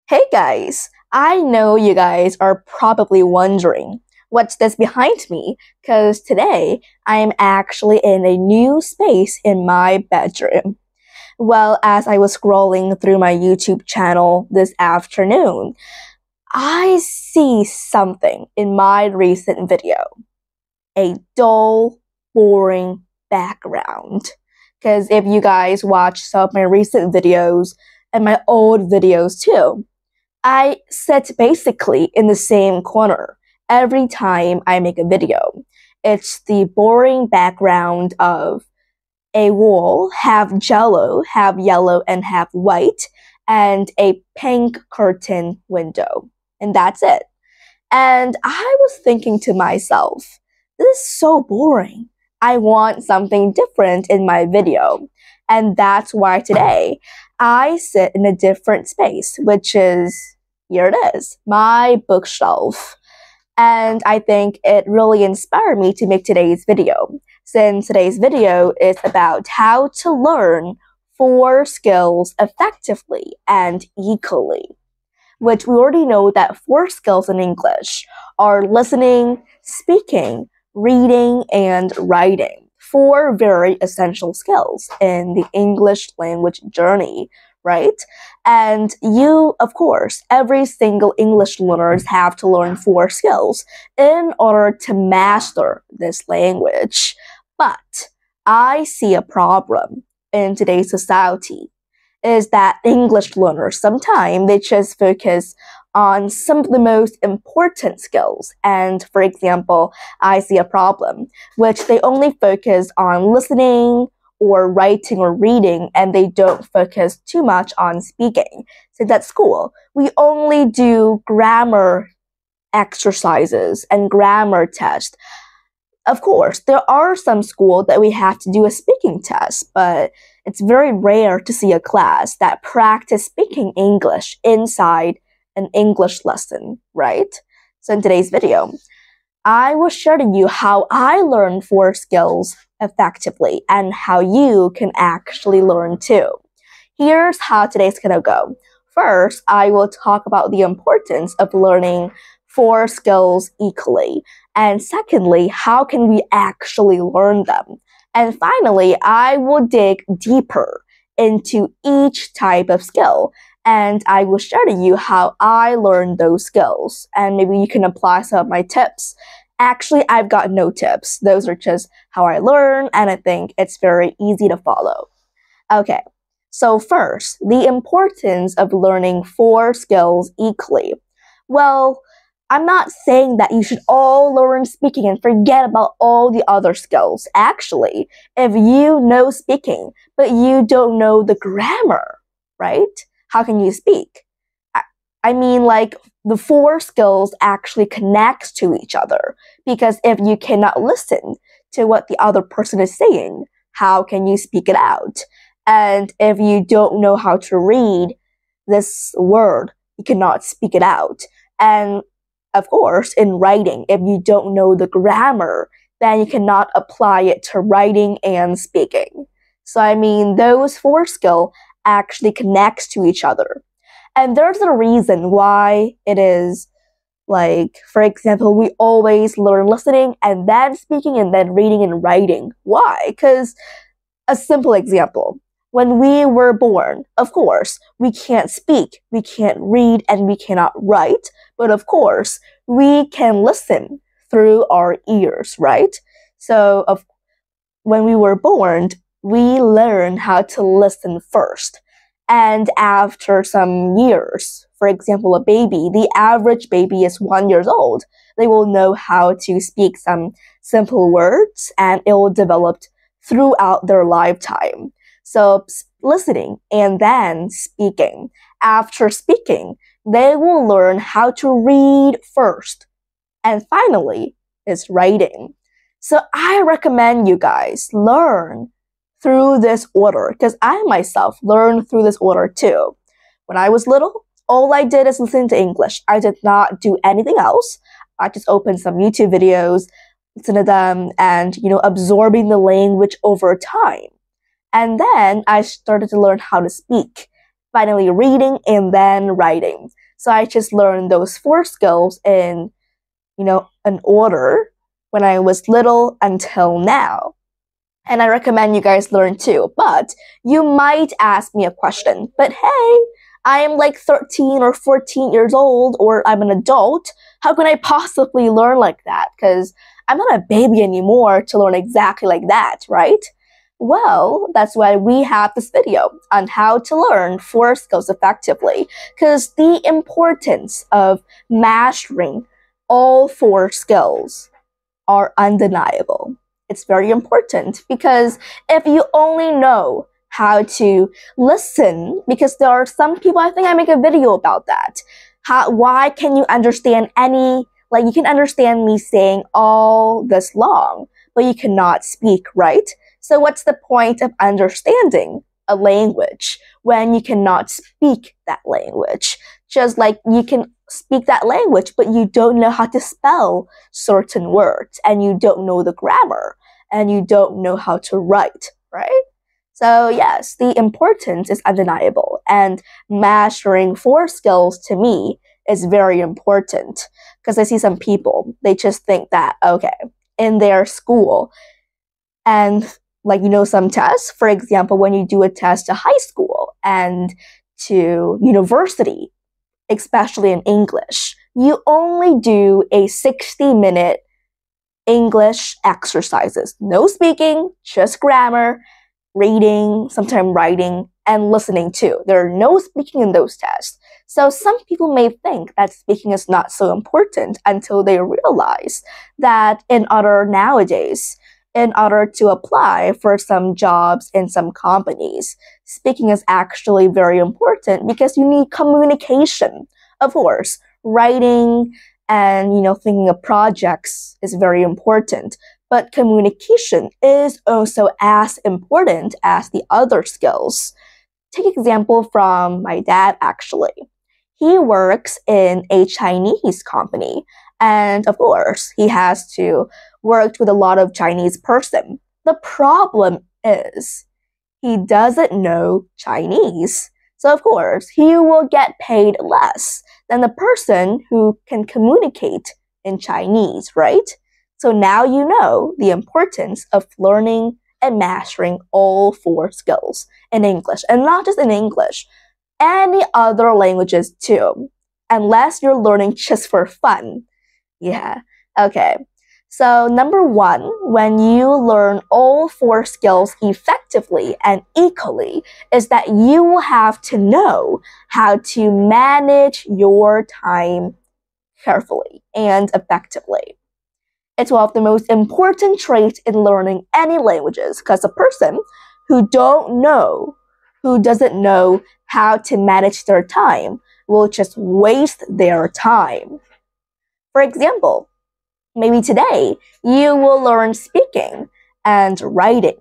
Hey guys, I know you guys are probably wondering what's this behind me because today I'm actually in a new space in my bedroom. Well, as I was scrolling through my YouTube channel this afternoon, I see something in my recent video. A dull, boring background. Because if you guys watch some of my recent videos and my old videos too, I sit basically in the same corner every time I make a video. It's the boring background of a wall, half jello, half yellow, and half white, and a pink curtain window. And that's it. And I was thinking to myself, this is so boring. I want something different in my video. And that's why today I sit in a different space, which is here it is, my bookshelf. And I think it really inspired me to make today's video, since today's video is about how to learn 4 skills effectively and equally, which we already know that 4 skills in English are listening, speaking, reading, and writing. 4 very essential skills in the English language journey, right? And you, of course, every single English learners have to learn 4 skills in order to master this language. But I see a problem in today's society is that English learners sometimes they just focus on some of the most important skills. And for example, I see a problem which they only focus on listening or writing or reading and they don't focus too much on speaking. Since at school, we only do grammar exercises and grammar tests. Of course, there are some schools that we have to do a speaking test, but it's very rare to see a class that practice speaking English inside an English lesson, right? So in today's video, I will share to you how I learned 4 skills effectively and how you can actually learn too. Here's how today's gonna go. First, I will talk about the importance of learning 4 skills equally. And secondly, how can we actually learn them? And finally, I will dig deeper into each type of skill and I will share to you how I learned those skills. And maybe you can apply some of my tips. Actually, I've got no tips. Those are just how I learn and I think it's very easy to follow. Okay, so first, the importance of learning 4 skills equally. Well, I'm not saying that you should all learn speaking and forget about all the other skills. Actually, if you know speaking, but you don't know the grammar, right? How can you speak? I mean, like, the 4 skills actually connect to each other. Because if you cannot listen to what the other person is saying, how can you speak it out? And if you don't know how to read this word, you cannot speak it out. And of course, in writing, if you don't know the grammar, then you cannot apply it to writing and speaking. So I mean, those 4 skills actually connect to each other. And there's a reason why it is like, for example, we always learn listening and then speaking and then reading and writing. Why? Because a simple example. When we were born, of course, we can't speak, we can't read, and we cannot write. But of course, we can listen through our ears, right? So when we were born, we learn how to listen first. And after some years, for example, a baby, the average baby is 1 year old. They will know how to speak some simple words and it will develop throughout their lifetime. So listening and then speaking. After speaking, they will learn how to read first. And finally is writing. So I recommend you guys learn through this order because I myself learned through this order too. When I was little, all I did is listen to English. I did not do anything else. I just opened some YouTube videos, listen to them, and absorbing the language over time. And then I started to learn how to speak. finally reading, and then writing. So I just learned those 4 skills in, an order when I was little until now. And I recommend you guys learn too. But you might ask me a question, but hey, I am like 13 or 14 years old, or I'm an adult. How can I possibly learn like that? Because I'm not a baby anymore to learn exactly like that, right? Well, that's why we have this video on how to learn 4 skills effectively, because the importance of mastering all 4 skills are undeniable. It's very important because if you only know how to listen, because there are some people, I think I make a video about that. Why can you understand you can understand me saying all this long, but you cannot speak, right? So what's the point of understanding a language when you cannot speak that language? Just like you can speak that language, but you don't know how to spell certain words, and you don't know the grammar, and you don't know how to write, right? So yes, the importance is undeniable, and mastering 4 skills to me is very important, because I see some people, they just think that, okay, in their school, and some tests, for example, when you do a test to high school and to university, especially in English, you only do a 60-minute English exercises. No speaking, just grammar, reading, sometimes writing, and listening too. There are no speaking in those tests. So some people may think that speaking is not so important until they realize that nowadays, in order to apply for some jobs in some companies, speaking is actually very important because you need communication. Of course, writing and, thinking of projects is very important, but communication is also as important as the other skills. Take example from my dad, actually. He works in a Chinese company, and of course, he has to work with a lot of Chinese person. The problem is he doesn't know Chinese. So of course, he will get paid less than the person who can communicate in Chinese, right? So now you know the importance of learning and mastering all 4 skills in English, and not just in English, any other languages too, unless you're learning just for fun. Yeah, okay. So number 1, when you learn all 4 skills effectively and equally, is that you will have to know how to manage your time carefully and effectively. It's one of the most important traits in learning any languages, because a person who doesn't know how to manage their time will just waste their time. For example, maybe today you will learn speaking and writing,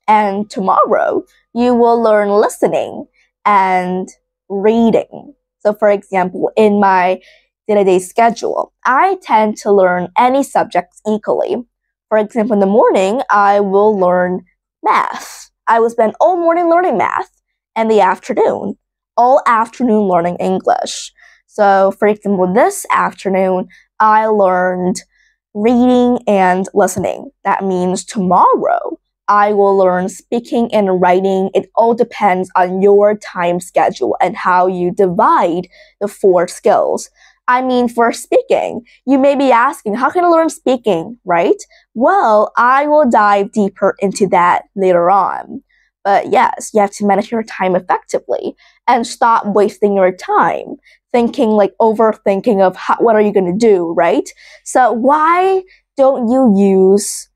and tomorrow you will learn listening and reading. So for example, in my day-to-day schedule, I tend to learn any subjects equally. For example, in the morning, I will learn math. I will spend all morning learning math, and the afternoon, all afternoon learning English. So for example, this afternoon, I learned reading and listening. That means tomorrow, I will learn speaking and writing. It all depends on your time schedule and how you divide the 4 skills. I mean, for speaking, you may be asking, how can I learn speaking, right? Well, I will dive deeper into that later on. But yes, you have to manage your time effectively and stop wasting your time thinking, overthinking of what are you going to do, right? So why don't you use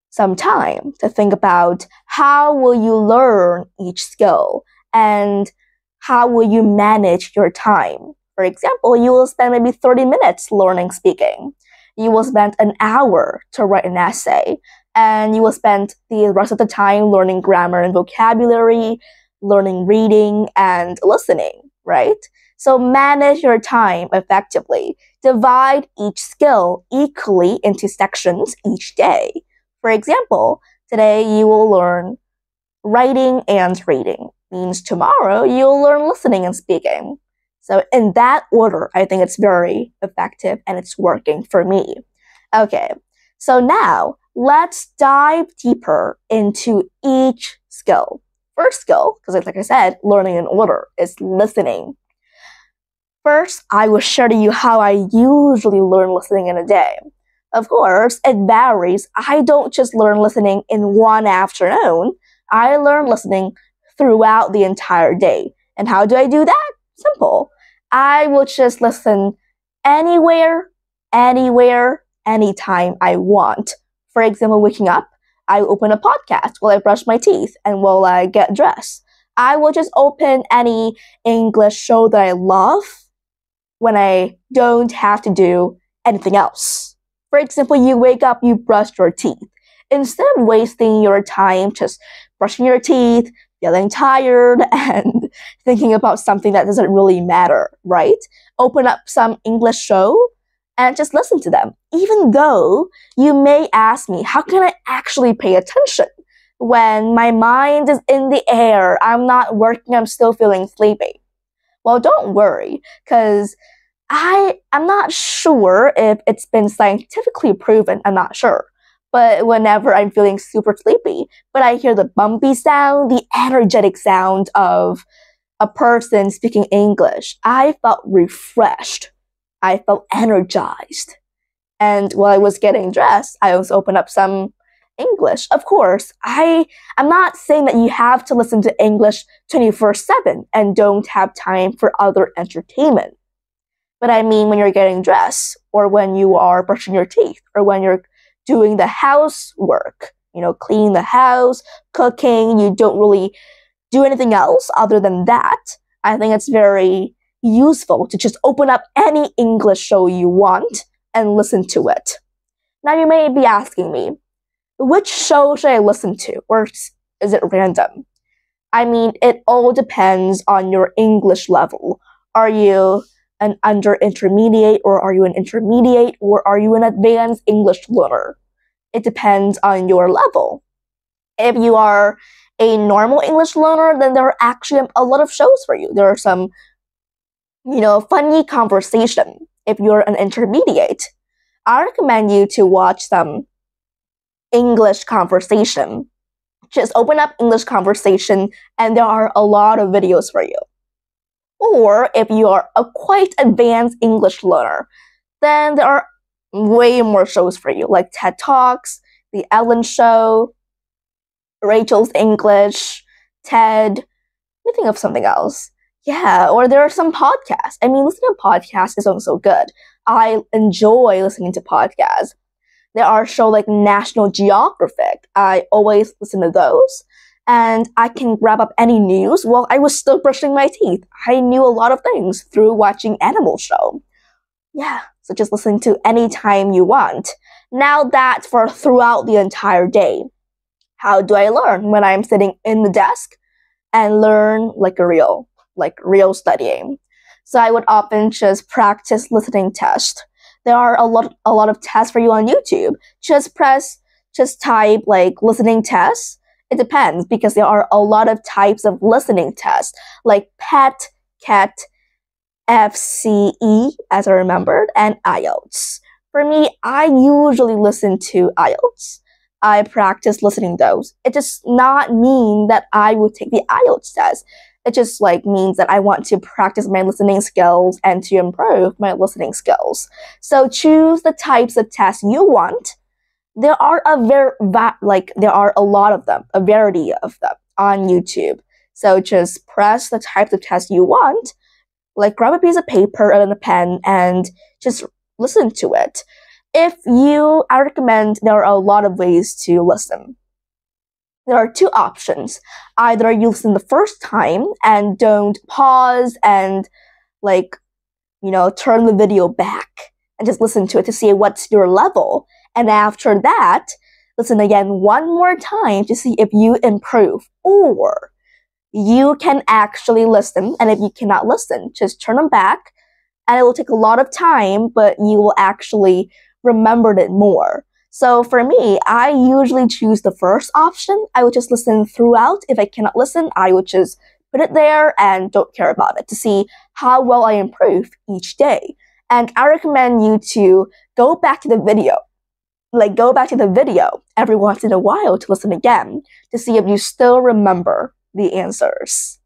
some time to think about how will you learn each skill and how will you manage your time? For example, you will spend maybe 30 minutes learning speaking. You will spend an hour to write an essay, and you will spend the rest of the time learning grammar and vocabulary, learning reading and listening, right? So manage your time effectively. Divide each skill equally into sections each day. For example, today you will learn Writing and reading means tomorrow you'll learn listening and speaking. So in that order, I think it's very effective and it's working for me. Okay, so now let's dive deeper into each skill. First skill, because like I said, learning in order, is listening. First, I will share to you how I usually learn listening in a day. Of course, it varies. I don't just learn listening in one afternoon. I learn listening throughout the entire day. And how do I do that? Simple. I will just listen anywhere, anytime I want. For example, waking up, I open a podcast while I brush my teeth and while I get dressed. I will just open any English show that I love when I don't have to do anything else. For example, you wake up, you brush your teeth. Instead of wasting your time just brushing your teeth, feeling tired, and thinking about something that doesn't really matter, right? Open up some English show and just listen to them. Even though you may ask me, how can I actually pay attention when my mind is in the air, I'm not working, I'm still feeling sleepy? Well, don't worry, because I'm not sure if it's been scientifically proven, I'm not sure. But whenever I'm feeling super sleepy, but I hear the bumpy sound, the energetic sound of a person speaking English, I felt refreshed. I felt energized. And while I was getting dressed, I also opened up some English. Of course, I'm not saying that you have to listen to English 24/7 and don't have time for other entertainment. But I mean when you're getting dressed, or when you are brushing your teeth, or when you're doing the housework, cleaning the house, cooking, you don't really do anything else other than that, I think it's very useful to just open up any English show you want and listen to it. Now you may be asking me, which show should I listen to, or is it random? I mean, it all depends on your English level. Are you an under intermediate, or are you an intermediate, or are you an advanced English learner? It depends on your level. If you are a normal English learner, then there are actually a lot of shows for you. There are some, funny conversation. If you're an intermediate, I recommend you to watch some English conversation. Just open up English conversation and there are a lot of videos for you. Or if you are a quite advanced English learner, then there are way more shows for you, like TED Talks, The Ellen Show, Rachel's English, TED. Let me think of something else. Yeah, or there are some podcasts. I mean, listening to podcasts is also good. I enjoy listening to podcasts. There are shows like National Geographic. I always listen to those. And I can grab up any news while I was still brushing my teeth. I knew a lot of things through watching Animal Show. Yeah, so just listen to any time you want. Now that's for throughout the entire day. How do I learn? When I'm sitting in the desk and learn like real studying. So I would often just practice listening tests. There are a lot of tests for you on YouTube. Just type like listening tests. It depends because there are a lot of types of listening tests, like PET, CAT, FCE, as I remembered, and IELTS. For me, I usually listen to IELTS. I practice listening those. It does not mean that I will take the IELTS test. It just means that I want to practice my listening skills and to improve my listening skills. So choose the types of tests you want. There are there are a lot of them, a variety of them on YouTube. So just press the types of tests you want, like grab a piece of paper and a pen and just listen to it. I recommend there are a lot of ways to listen. There are two options. Either you listen the first time and don't pause and turn the video back and just listen to it to see what's your level. And after that, listen again one more time to see if you improve. Or you can actually listen, and if you cannot listen, just turn them back, and it will take a lot of time, but you will actually remember it more. So for me, I usually choose the first option. I would just listen throughout. If I cannot listen, I would just put it there and don't care about it to see how well I improve each day. And I recommend you to go back to the video. Like, go back to the video every once in a while to listen again to see if you still remember the answers.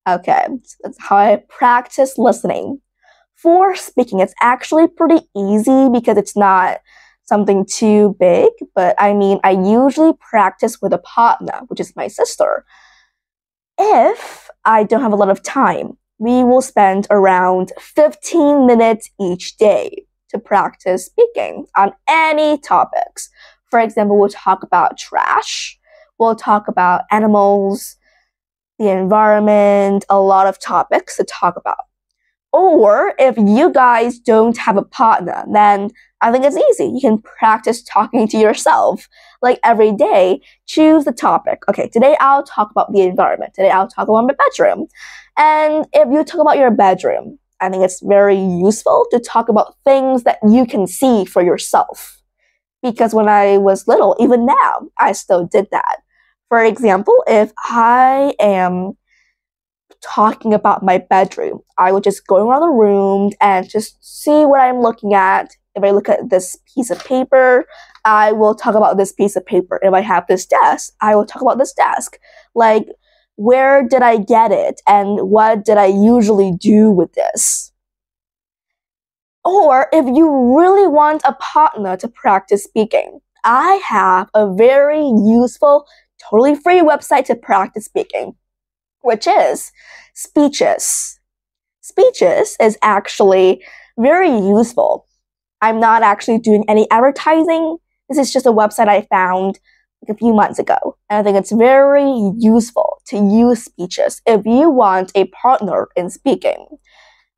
Okay, so that's how I practice listening. For speaking, it's actually pretty easy because it's not something too big, but I mean, I usually practice with a partner, which is my sister. If I don't have a lot of time, we will spend around 15 minutes each day to practice speaking on any topics. For example, we'll talk about trash, we'll talk about animals, the environment, a lot of topics to talk about. Or if you guys don't have a partner, then I think it's easy. You can practice talking to yourself. Like every day, choose the topic. Okay, today I'll talk about the environment. Today I'll talk about my bedroom. And if you talk about your bedroom, I think it's very useful to talk about things that you can see for yourself. Because when I was little, even now, I still did that. For example, if I am talking about my bedroom, I would just go around the room and just see what I'm looking at. If I look at this piece of paper, I will talk about this piece of paper. If I have this desk, I will talk about this desk. Like, where did I get it? And what did I usually do with this? Or if you really want a partner to practice speaking, I have a very useful, totally free website to practice speaking, which is Speeches. Speeches is actually very useful. I'm not actually doing any advertising. This is just a website I found like a few months ago. And I think it's very useful to use Speeches if you want a partner in speaking.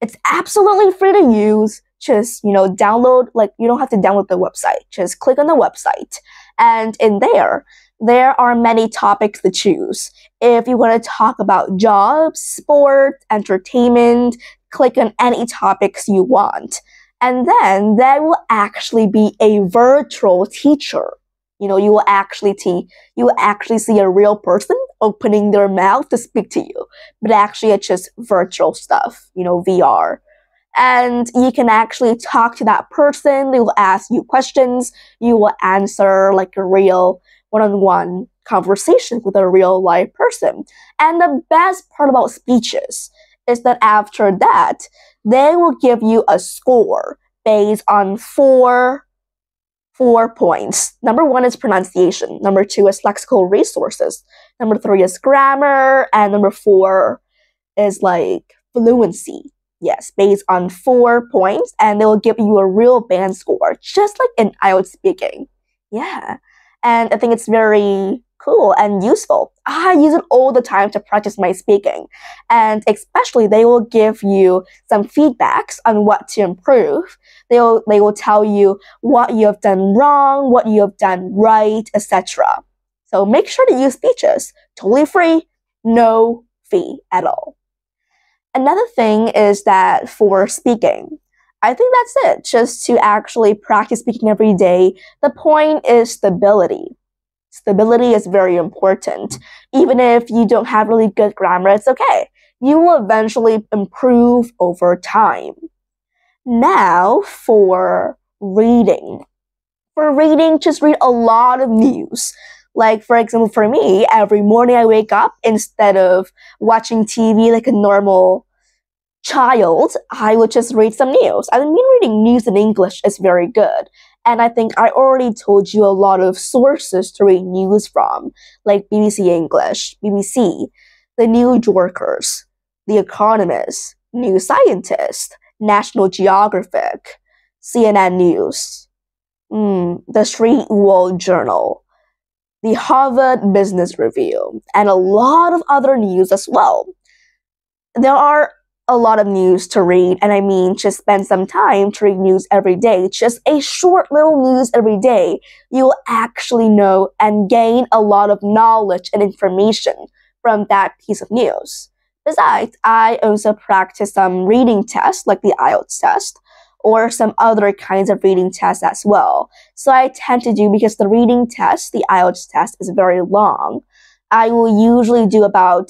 It's absolutely free to use. Just, download, you don't have to download the website. Just click on the website. And in there are many topics to choose. If you want to talk about jobs, sport, entertainment, click on any topics you want. And then there will actually be a virtual teacher. You will actually see a real person opening their mouth to speak to you. But actually it's just virtual stuff, VR. And you can actually talk to that person. They will ask you questions. You will answer like a real one-on-one conversation with a real live person. And the best part about Speeches is that after that, they will give you a score based on four points. Number 1 is pronunciation. Number 2 is lexical resources. Number 3 is grammar. And number 4 is fluency. Yes, based on 4 points, and they will give you a real band score, just like in IELTS speaking. Yeah, and I think it's very cool and useful. I use it all the time to practice my speaking, and especially they will give you some feedbacks on what to improve. They will tell you what you have done wrong, what you have done right, etc. So make sure to use Speeches. Totally free, no fee at all. Another thing is that for speaking, I think that's it. Just to actually practice speaking every day, the point is stability. Stability is very important. Even if you don't have really good grammar, it's okay. You will eventually improve over time. Now for reading. For reading, just read a lot of news. Like, for example, for me, every morning I wake up, instead of watching TV like a normal child, I would just read some news. I mean, reading news in English is very good. And I think I already told you a lot of sources to read news from, like BBC English, BBC, The New Yorkers, The Economist, New Scientist, National Geographic, CNN News, The Street World Journal, the Harvard Business Review, and a lot of other news as well. There are a lot of news to read, and I mean, just spend some time to read news every day. Just a short little news every day. You will actually know and gain a lot of knowledge and information from that piece of news. Besides, I also practice some reading tests, like the IELTS test, or some other kinds of reading tests as well. So I tend to do, because the reading test, the IELTS test, is very long, I will usually do about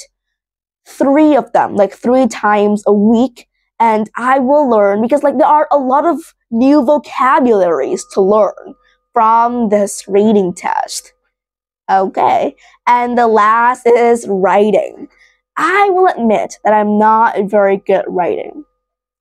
3 of them, like 3 times a week, and I will learn, because like there are a lot of new vocabularies to learn from this reading test. Okay, and the last is writing. I will admit that I'm not very good at writing.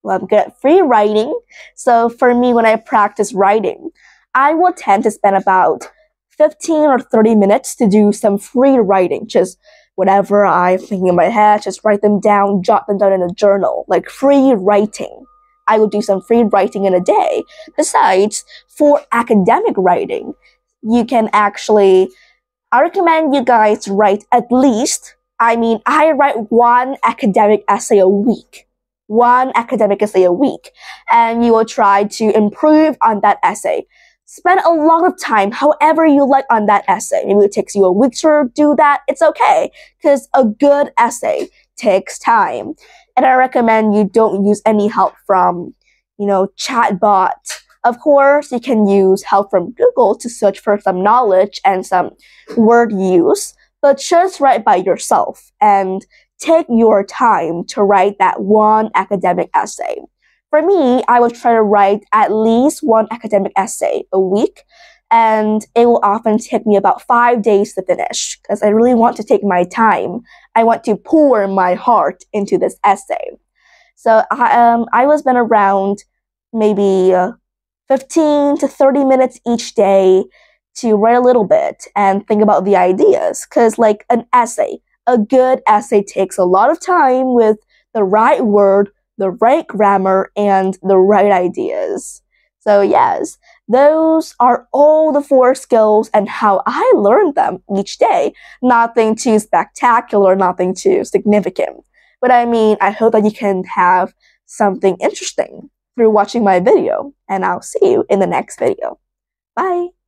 Well, I'm good at free writing, so for me, when I practice writing, I will tend to spend about 15 or 30 minutes to do some free writing, just whatever I'm thinking in my head, just write them down, jot them down in a journal, like free writing. I will do some free writing in a day. Besides, for academic writing, you can actually, I recommend you guys write at least, I write 1 academic essay a week. 1 academic essay a week. And you will try to improve on that essay. Spend a lot of time, however you like, on that essay. Maybe it takes you a week to do that. It's okay, because a good essay takes time. And I recommend you don't use any help from, chatbot. Of course, you can use help from Google to search for some knowledge and some word use, but just write by yourself and take your time to write that 1 academic essay. For me, I will try to write at least 1 academic essay a week, and it will often take me about 5 days to finish, because I really want to take my time. I want to pour my heart into this essay. So I will spend around maybe 15 to 30 minutes each day to write a little bit and think about the ideas, because like an essay, a good essay takes a lot of time with the right word, the right grammar, and the right ideas. So yes, those are all the 4 skills and how I learned them each day. Nothing too spectacular, nothing too significant. But I hope that you can have something interesting through watching my video, and I'll see you in the next video. Bye!